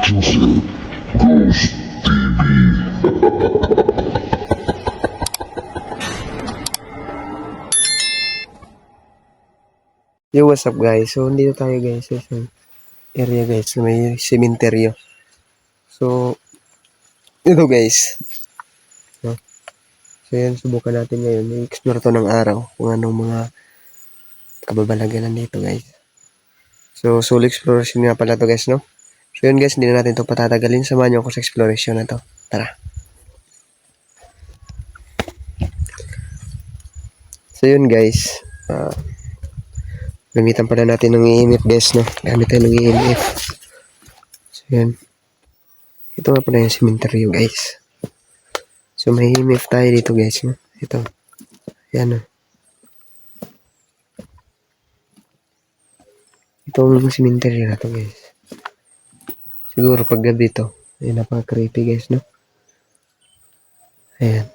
Yo, what's up guys? So, dito tayo guys sa isang area guys na may sementeryo. So, ito guys. No? So, yan, subukan natin ngayon. I-explore to ng araw kung anong mga kababalaghan dito guys. So, solo exploration nga pala to guys, no? So, yun guys, hindi na natin to patatagalin. Samahan nyo ako sa exploration na to. Tara. So, yun guys. Gamitan pala natin ng EMF guys, no? Gamit tayo ng EMF. So, yan. Ito nga pala yung sementeryo guys. So, may EMF tayo dito guys, no? Ito. Yan, no? Itong sementeryo na to guys. Siguro pag gabi to. Ay, napaka-creepy guys, no? Ayan.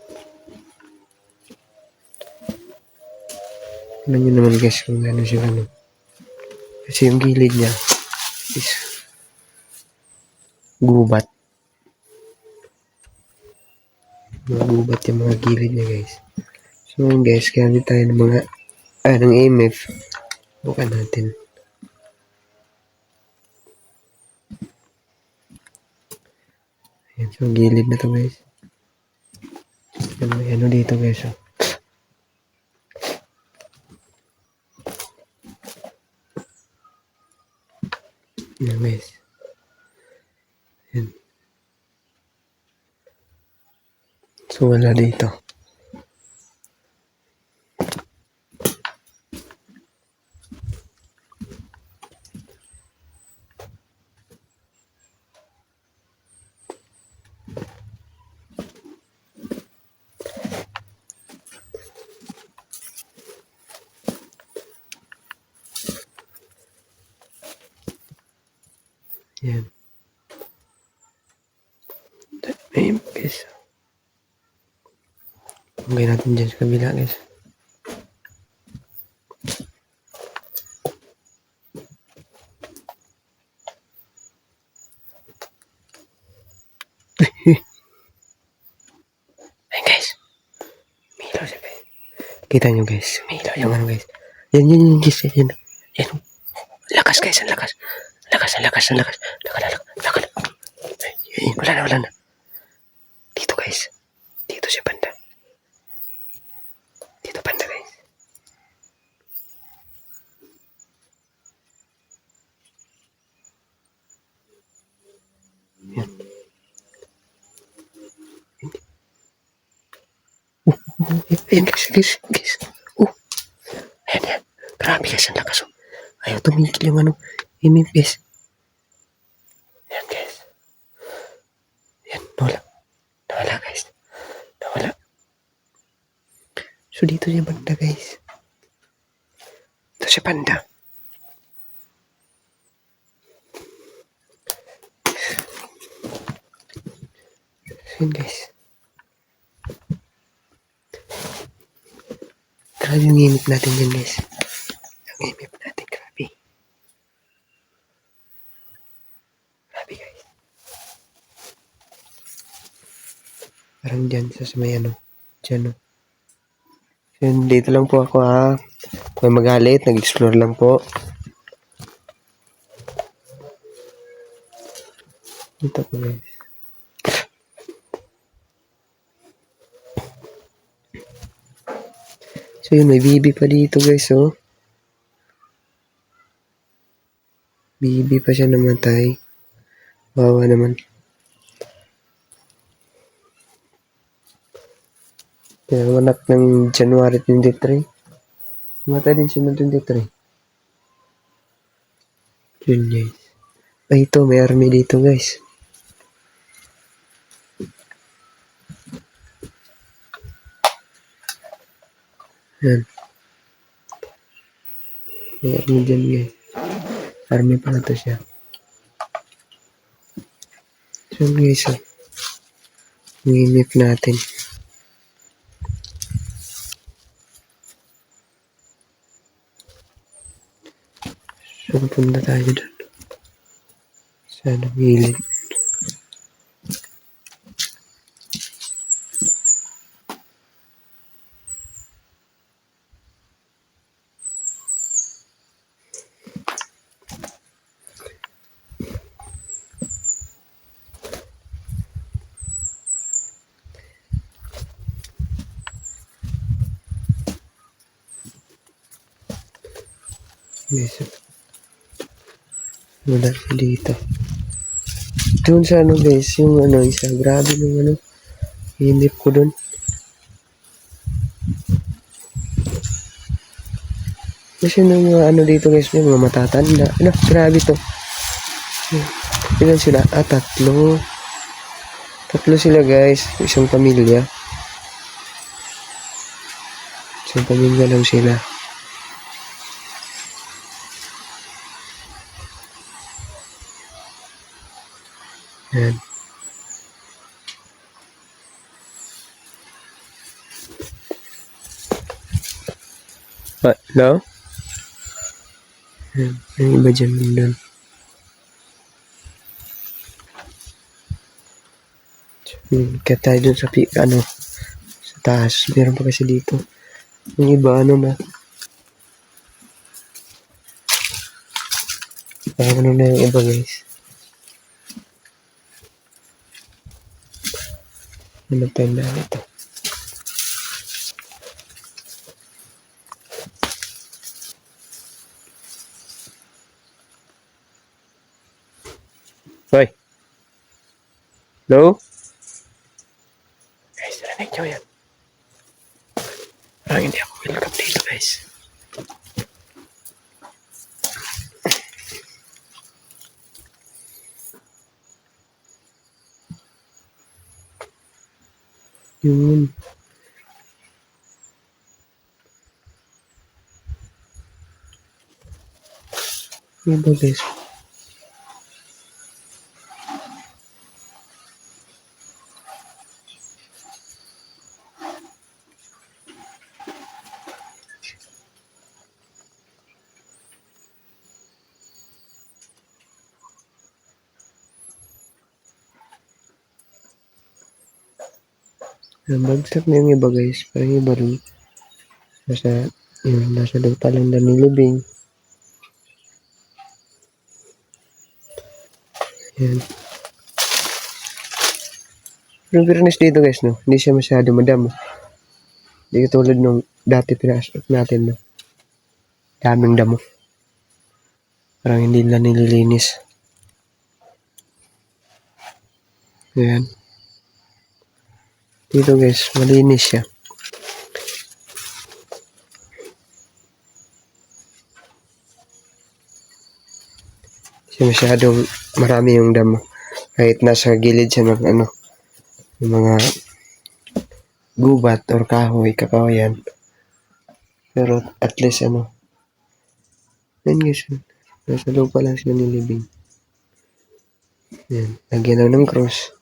Tignan nyo naman guys kung ano siya, ano. Kasi yung gilid niya is gubat. Mga gubat yung mga gilid niya guys. So guys, gamit tayo ng mga ng EMF. Bukan natin. Ayan, so gilid na to guys. May ano dito guys, oh. Ayan guys. Ayan. So wala dito. Ayan. Ayan guys. Hanggang natin dyan sa kabila guys. Ayan guys. May ilaw siya guys. Kita nyo guys. May ilaw yung ano guys. Yan guys. Yan. Yan. Lakas guys. Ang lakas. Ang lakas. Lakas. Ay, wala na. Dito guys. Dito siya banda. Dito banda guys. Yan. Ayan guys. Ayan. Grabe guys, ang lakas. Ayaw tumigil yung ano. Ayan guys. Ayan guys. Ayan, nawala guys. Nawala. So dito siya banda guys. Dito siya banda. Ayan guys. Grabe yung imip natin dyan guys. Ang imip natin, grabe. Grabe guys. Parang dyan sa may ano. Dyan, no. Yun, dito lang po ako ha. Kung may magalit, nag-explore lang po. Dito po guys. So yun, may bibi pa dito guys, oh. Bibi pa siya namatay. Wawa naman. Pinanganak ng January 23. Namatay din siya ng 23. Yun guys. Ay ito, may army dito guys. Yan. May army dyan guys. Army pala to siya. So guys, oh. Ngimip natin. So punta tayo doon. Sana gilid. Guys, wala siya dito. Doon sa ano guys, yung ano, isa, grabe yung ano, inip ko doon. Kasi yung mga ano dito guys, may mga matatanda. Ano, grabe to. Ilan sila? Tatlo. Tatlo sila guys, isang pamilya. Isang pamilya lang sila. Yan. Hello? Yan. Yung iba dyan doon. Kaya tayo dun sa ano, sa taas. Meron pa kasi dito. Yung iba ano na. Parang ano na yung iba guys. Ano tayo na ito? Hoy! Hello? Guys, narinig nyo yan. Parang hindi ako welcome dito guys. Yun. Yun ba guys? Bagsak na yung iba guys. Parang iba rin. Nasa lupa lang na nilubing. Yan. Pero fairness dito guys, no? Hindi siya masyado madamo. Hindi tulad nung dati pinasok natin, no? Daming damo. Parang hindi na nililinis. Ayan. Dito guys, malinis siya. Kasi masyadong marami yung damo. Kahit nasa gilid siya ng ano, yung mga gubat or kahoy, kakawayan. Pero at least ano, yan guys, nasa lupa lang sila nilibing. Yan, lagyan lang ng cross.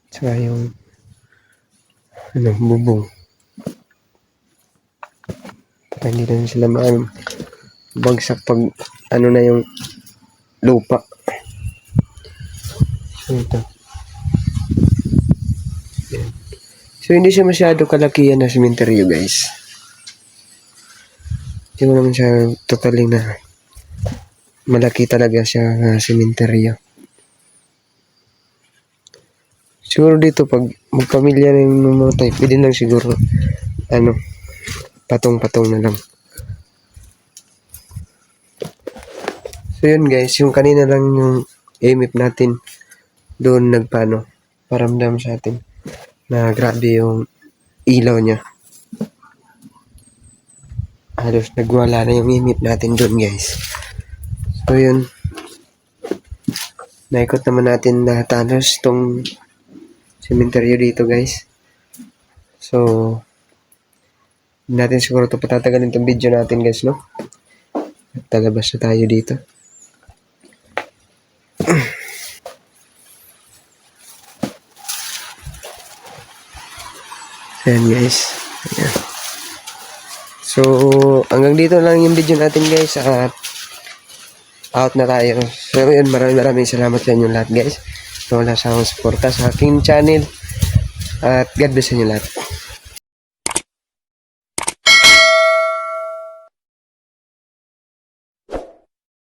Tsaka yung ano, bubong. Para hindi na sila bagsak pag ano na yung lupa. So ito. Yan. So hindi siya masyado kalakihan na sementeryo guys. Hindi mo naman siya totally na malaki talaga siya sementeryo. Siguro dito pag magpamilya na yung mga type, pwede lang siguro ano, patong-patong na lang. So yun guys, yung kanina lang yung emip natin doon nagpaano, paramdam sa atin na grabe yung ilaw niya. Halos nagwala na yung emip natin doon guys. So yun, naikot naman natin na halos tong sementeryo dito guys. So natin siguro ito patatagalin itong video natin guys, no? Talabas na tayo dito. Ayan guys. Ayan. So hanggang dito lang yung video natin guys. At out na tayo. So yun, maraming salamat sa inyo lahat guys. So wala sa akong suporta sa aking channel. At God bless sa inyo lahat.